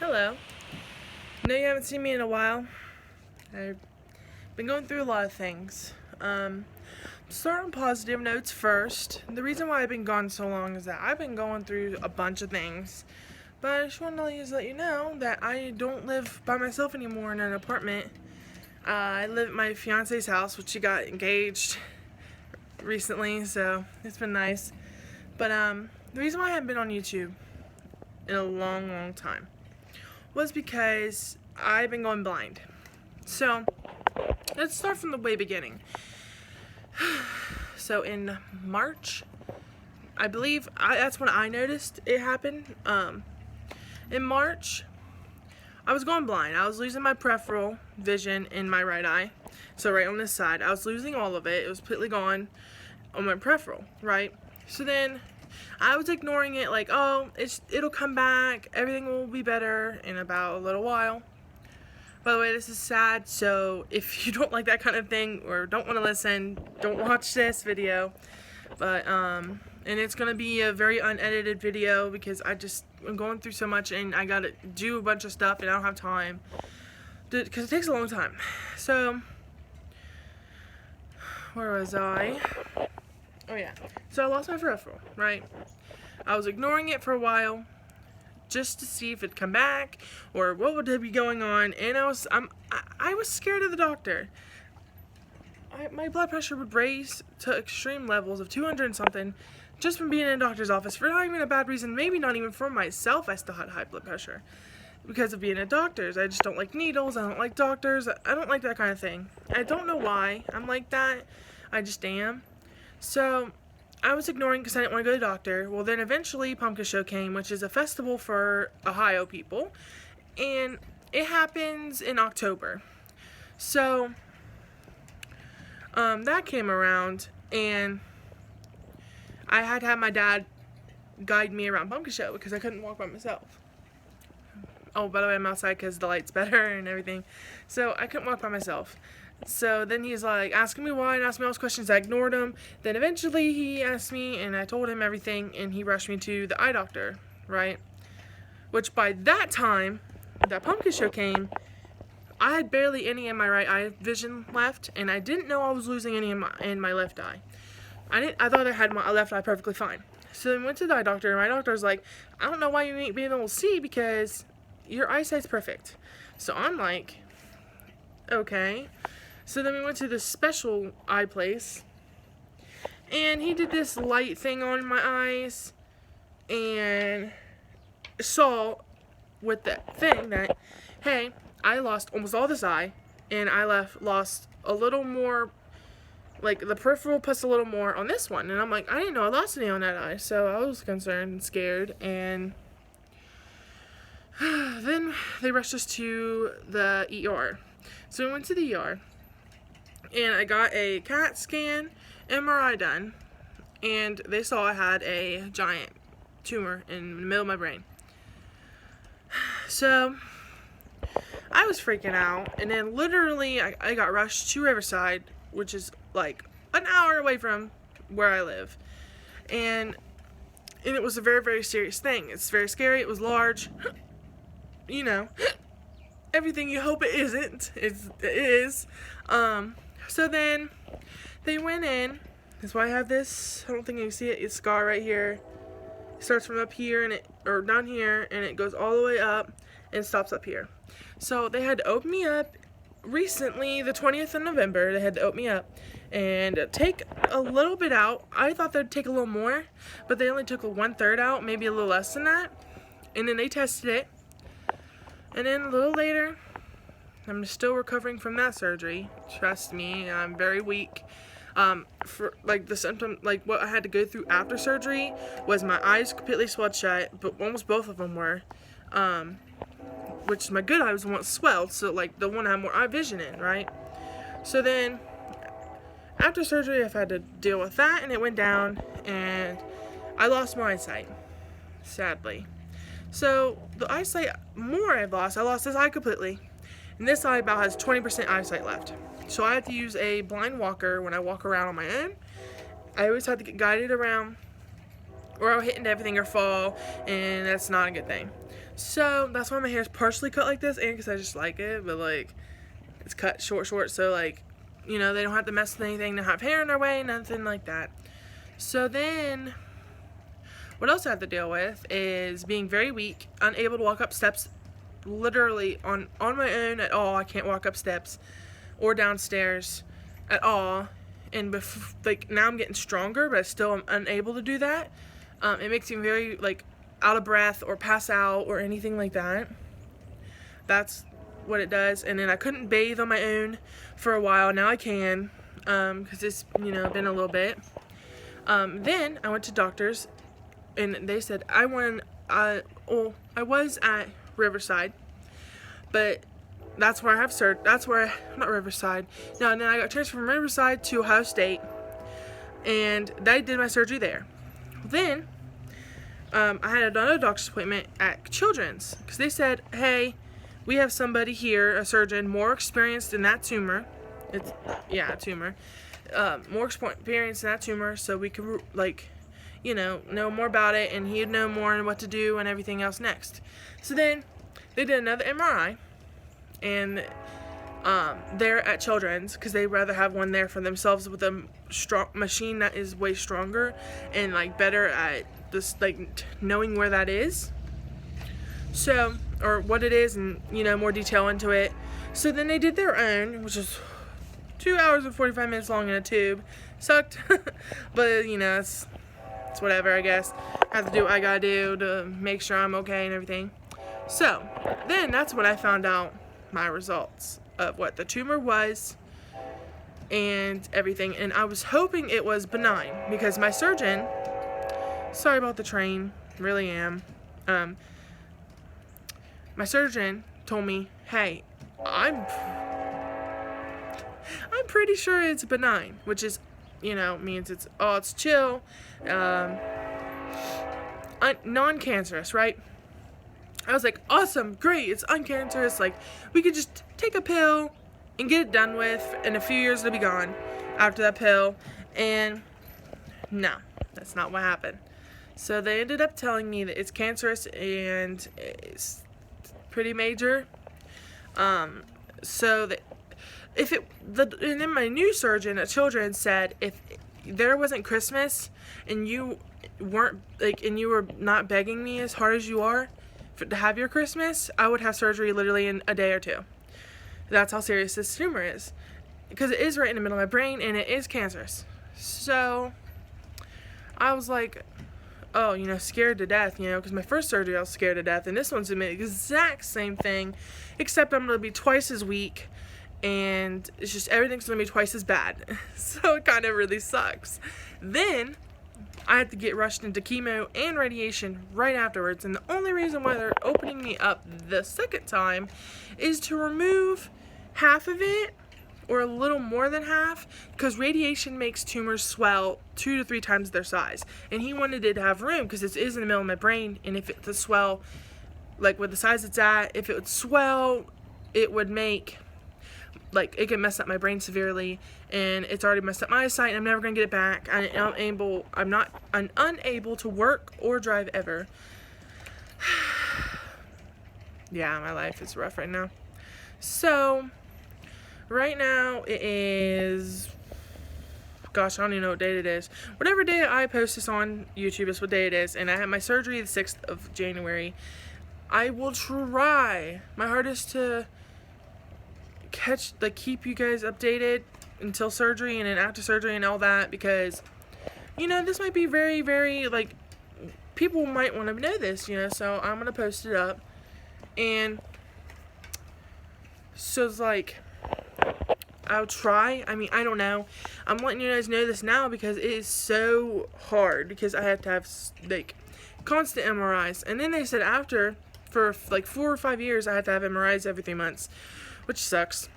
Hello. I know you haven't seen me in a while. I've been going through a lot of things. Start on positive notes first. The reason why I've been gone so long is that I've been going through a bunch of things. But I just want to let you know that I don't live by myself anymore in an apartment. I live at my fiance's house, which she got engaged recently, so it's been nice. But the reason why I haven't been on YouTube in a long time was because I've been going blind. So let's start from the way beginning. So in March, I believe that's when I noticed it happened. In March, I was going blind. I was losing my peripheral vision in my right eye. So right on this side, I was losing all of it. It was completely gone on my peripheral, right? So then I was ignoring it like, oh, it'll come back. Everything will be better in about a little while. By the way, this is sad, so if you don't like that kind of thing or don't want to listen, don't watch this video. But, and it's going to be a very unedited video because I'm going through so much and I got to do a bunch of stuff and I don't have time. Because it takes a long time. So, where was I? Oh yeah. So I lost my peripheral, right? I was ignoring it for a while just to see if it'd come back or what would be going on, and I was scared of the doctor. My blood pressure would raise to extreme levels of 200 and something just from being in a doctor's office for not even a bad reason, maybe not even for myself. I still had high blood pressure because of being at doctors. I just don't like needles, I don't like doctors, I don't like that kind of thing. I don't know why I'm like that, I just am. So I was ignoring because I didn't want to go to the doctor. Well, then eventually Pumpkin Show came, which is a festival for Ohio people, and it happens in October. So that came around, and I had to have my dad guide me around Pumpkin Show because I couldn't walk by myself. Oh, by the way, I'm outside because the light's better and everything, so I couldn't walk by myself. So then he's like asking me why and asking me all those questions. I ignored him. Then eventually he asked me and I told him everything and he rushed me to the eye doctor, right? Which by that time, that Pumpkin Show came, I had barely any in my right eye vision left, and I didn't know I was losing any in my left eye. I thought I had my left eye perfectly fine. So then we went to the eye doctor and my doctor was like, I don't know why you ain't being able to see because your eyesight's perfect. So I'm like, okay. So then we went to this special eye place, and he did this light thing on my eyes, and saw with that thing that, hey, I lost almost all this eye, and I lost a little more, like the peripheral plus a little more on this one, and I'm like, I didn't know I lost any on that eye, so I was concerned and scared, and then they rushed us to the ER. So we went to the ER. And I got a CAT scan, MRI done, and they saw I had a giant tumor in the middle of my brain. So I was freaking out, and then literally I got rushed to Riverside, which is like an hour away from where I live. And it was a very serious thing. It's very scary. It was large. You know, everything you hope it isn't. It is. So then they went in. That's why I have this. I don't think you can see it. It's scar right here. It starts from up here or down here, and it goes all the way up and stops up here. So they had to open me up recently, the 20th of November. They had to open me up and take a little bit out. I thought they'd take a little more, but they only took 1/3 out, maybe a little less than that. And then they tested it. And then a little later, I'm still recovering from that surgery. Trust me, I'm very weak. For like the symptom, like what I had to go through after surgery was my eyes completely swelled shut, but almost both of them were. Which my good eye was the one that swelled, so like the one I had more eye vision in, right? So then, after surgery, I've had to deal with that, and it went down, and I lost my eyesight, sadly. So the eyesight more I lost this eye completely. And this eye about has 20% eyesight left. So I have to use a blind walker when I walk around on my own. I always have to get guided around, or I'll hit into everything or fall, and that's not a good thing. So that's why my hair is partially cut like this, and because I just like it, but like it's cut short, so like, you know, they don't have to mess with anything, they don't have hair in their way, nothing like that. So then, what else I have to deal with is being very weak, unable to walk up steps, literally on my own at all. I can't walk up steps or downstairs at all. And like now I'm getting stronger, but I still am unable to do that. It makes me very like out of breath or pass out or anything like that. That's what it does. And then I couldn't bathe on my own for a while. Now I can, because it's, you know, been a little bit. Then I went to doctors, and they said I was at Riverside, but that's where I have surgery. That's where not Riverside. No, and then I got transferred from Riverside to Ohio State, and they did my surgery there. Then I had another doctor's appointment at Children's, because they said, hey, we have somebody here, a surgeon, more experienced in that tumor. It's, yeah, a tumor. More experience in that tumor, so we could, like, you know more about it, and he'd know more and what to do and everything else next. So then they did another MRI, and they're at Children's because they'd rather have one there for themselves with a strong machine that is way stronger and like better at this, like knowing where that is, so, or what it is, and you know, more detail into it. So then they did their own, which is 2 hours and 45 minutes long in a tube. Sucked. But you know, it's whatever, I guess. I have to do what I gotta do to make sure I'm okay and everything. So then that's when I found out my results of what the tumor was and everything, and I was hoping it was benign because my surgeon, sorry about the train, really am, my surgeon told me, hey, I'm pretty sure it's benign, which is, you know, means it's chill, non-cancerous, right? I was like, awesome, great, it's uncancerous, like, we could just take a pill and get it done with, in a few years it'll be gone after that pill. And no, that's not what happened. So they ended up telling me that it's cancerous and it's pretty major. So that and then my new surgeon at Children's said if there wasn't Christmas and you weren't like, and you were not begging me as hard as you are to have your Christmas, I would have surgery literally in a day or two. That's how serious this tumor is, because it is right in the middle of my brain and it is cancerous. So I was like, oh, you know, scared to death, you know, because my first surgery I was scared to death, and this one's the exact same thing, except I'm going to be twice as weak, and it's just everything's going to be twice as bad. So it kind of really sucks. Then I had to get rushed into chemo and radiation right afterwards, and the only reason why they're opening me up the second time is to remove half of it, or a little more than half, because radiation makes tumors swell 2 to 3 times their size, and he wanted it to have room because it is in the middle of my brain, and if it's a swell, like with the size it's at, if it would swell, it would make, like, it could mess up my brain severely, and it's already messed up my eyesight, and I'm never gonna get it back. I'm unable to work or drive ever. Yeah, my life is rough right now. So right now it is, gosh, I don't even know what date it is. Whatever day I post this on YouTube is what day it is, and I have my surgery the 6th of January. I will try my hardest to keep you guys updated until surgery and then after surgery and all that, because, you know, this might be very, very, like, people might want to know this, you know, so I'm going to post it up. And so it's like, I'll try. I mean, I don't know. I'm letting you guys know this now because it is so hard, because I have to have, like, constant MRIs. And then they said after, for like 4 or 5 years, I have to have MRIs every 3 months, which sucks.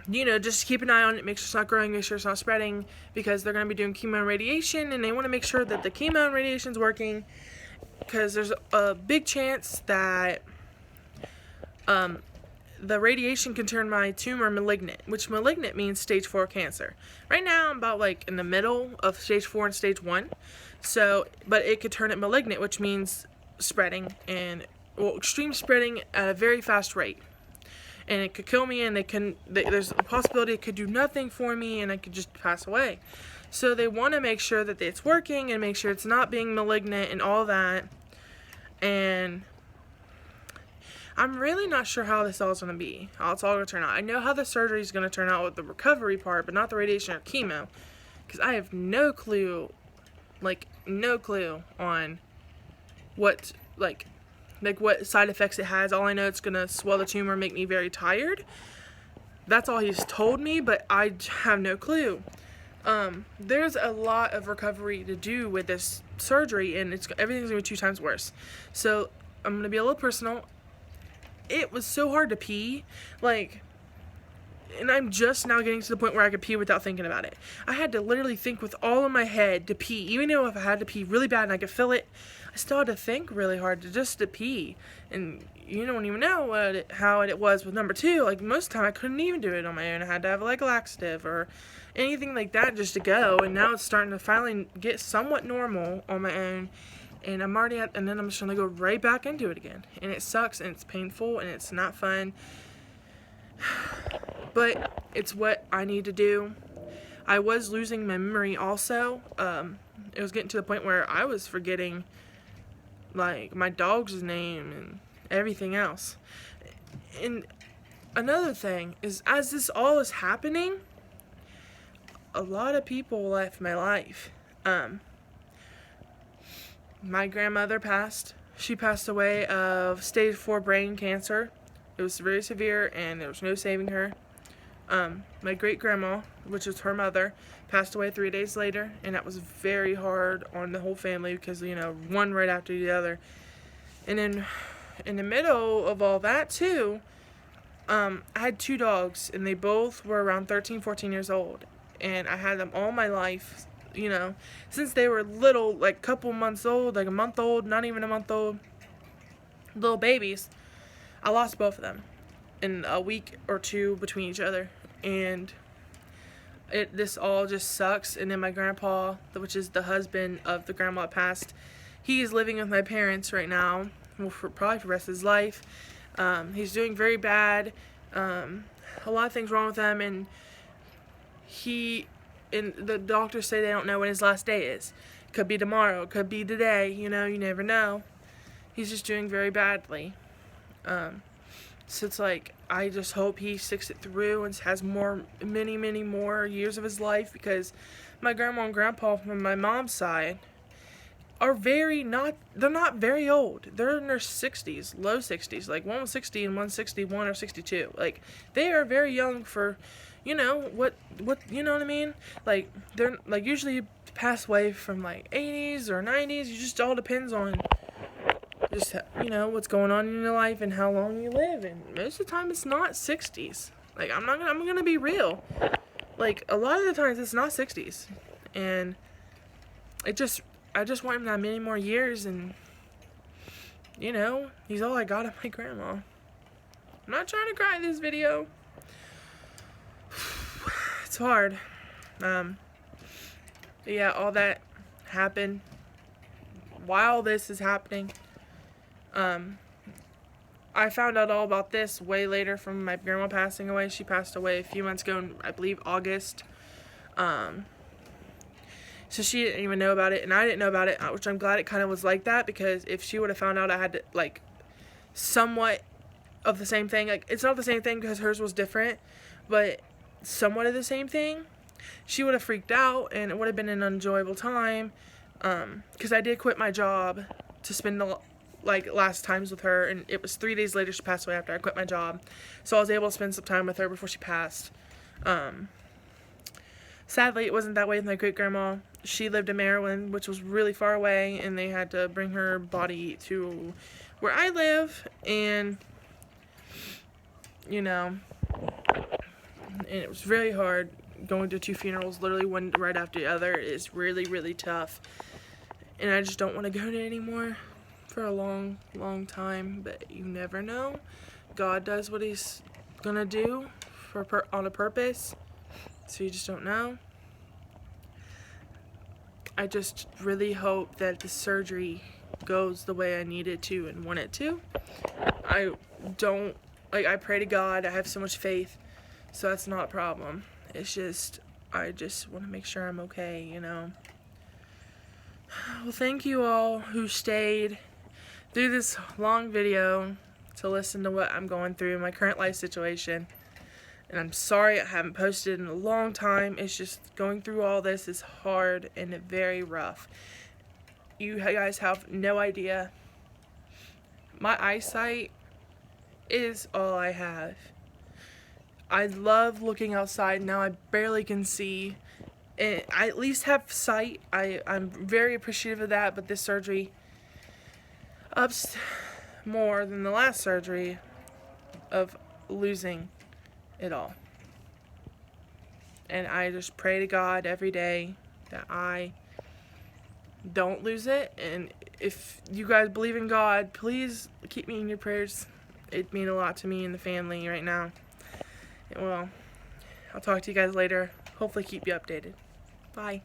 You know, just keep an eye on it, make sure it's not growing, make sure it's not spreading, because they're going to be doing chemo and radiation, and they want to make sure that the chemo and radiation is working, because there's a big chance that the radiation can turn my tumor malignant, which malignant means stage 4 cancer. Right now, I'm about like in the middle of stage 4 and stage 1. So, but it could turn it malignant, which means spreading and extreme spreading at a very fast rate. And it could kill me, and there's a possibility it could do nothing for me, and I could just pass away. So they want to make sure that it's working and make sure it's not being malignant and all that. And I'm really not sure how this all is going to be, how it's all going to turn out. I know how the surgery is going to turn out with the recovery part, but not the radiation or chemo. Because I have no clue, no clue on what, what side effects it has. All I know, it's going to swell the tumor, make me very tired. That's all he's told me, but I have no clue. There's a lot of recovery to do with this surgery, and everything's going to be 2 times worse. So I'm going to be a little personal. It was so hard to pee, and I'm just now getting to the point where I could pee without thinking about it. I had to literally think with all of my head to pee, even though if I had to pee really bad and I could feel it, I still had to think really hard to pee. And you don't even know how it was with number 2. Most of the time I couldn't even do it on my own. I had to have a laxative or anything like that just to go. And now it's starting to finally get somewhat normal on my own. And I'm already and then I'm just going to go right back into it again. And it sucks, and it's painful, and it's not fun. But it's what I need to do. I was losing my memory also. It was getting to the point where I was forgetting, my dog's name and everything else. And another thing is, as this all is happening, a lot of people left my life. My grandmother passed. She passed away of stage 4 brain cancer. It was very severe, and there was no saving her. My great-grandma, which was her mother, passed away 3 days later, and that was very hard on the whole family because, one right after the other. And then in the middle of all that, too, I had 2 dogs, and they both were around 13, 14 years old. And I had them all my life, since they were little, couple months old, a month old, not even a month old, little babies. I lost both of them in a week or 2 between each other. And this all just sucks. And then my grandpa, which is the husband of the grandma that passed, he is living with my parents right now, probably for the rest of his life. He's doing very bad. A lot of things wrong with him, and the doctors say they don't know when his last day is. Could be tomorrow, could be today, you never know. He's just doing very badly. So it's I just hope he sticks it through and has many, many more years of his life, because my grandma and grandpa from my mom's side are they're not very old. They're in their 60s, low 60s. One was 60 and 161 or 62. They are very young for, what, you know what I mean? They're, usually pass away from, 80s or 90s. It just all depends on just, what's going on in your life and how long you live. And most of the time, it's not 60s. I'm gonna be real. A lot of the times, it's not 60s. And I just want him to have many more years, and, he's all I got of my grandma. I'm not trying to cry in this video. It's hard. Yeah, all that happened while this is happening. I found out all about this way later from my grandma passing away. She passed away a few months ago in, I believe, August. So she didn't even know about it, and I didn't know about it, which I'm glad it kind of was like that, because if she would have found out I had to, somewhat of the same thing, it's not the same thing because hers was different, but somewhat of the same thing, she would have freaked out, and it would have been an unenjoyable time, because I did quit my job to spend the, last times with her, and it was 3 days later she passed away after I quit my job, so I was able to spend some time with her before she passed. Sadly, it wasn't that way with my great-grandma. She lived in Maryland, which was really far away, and they had to bring her body to where I live, and, and it was really hard going to 2 funerals, literally one right after the other. Is really, really tough, and I just don't want to go to anymore for a long, long time, but you never know. God does what he's gonna do on a purpose. So you just don't know. I just really hope that the surgery goes the way I need it to and want it to. I don't, like, I pray to God, I have so much faith, so that's not a problem. It's just, I just want to make sure I'm okay, you know. Well, thank you all who stayed through this long video to listen to what I'm going through, my current life situation. And I'm sorry I haven't posted in a long time. It's just going through all this is hard and very rough. You guys have no idea. My eyesight is all I have. I love looking outside. Now I barely can see. And I at least have sight. I'm very appreciative of that, but this surgery ups more than the last surgery of losing it all. And I just pray to God every day that I don't lose it. And if you guys believe in God, please keep me in your prayers. It means a lot to me and the family right now. And well, I'll talk to you guys later. Hopefully keep you updated. Bye.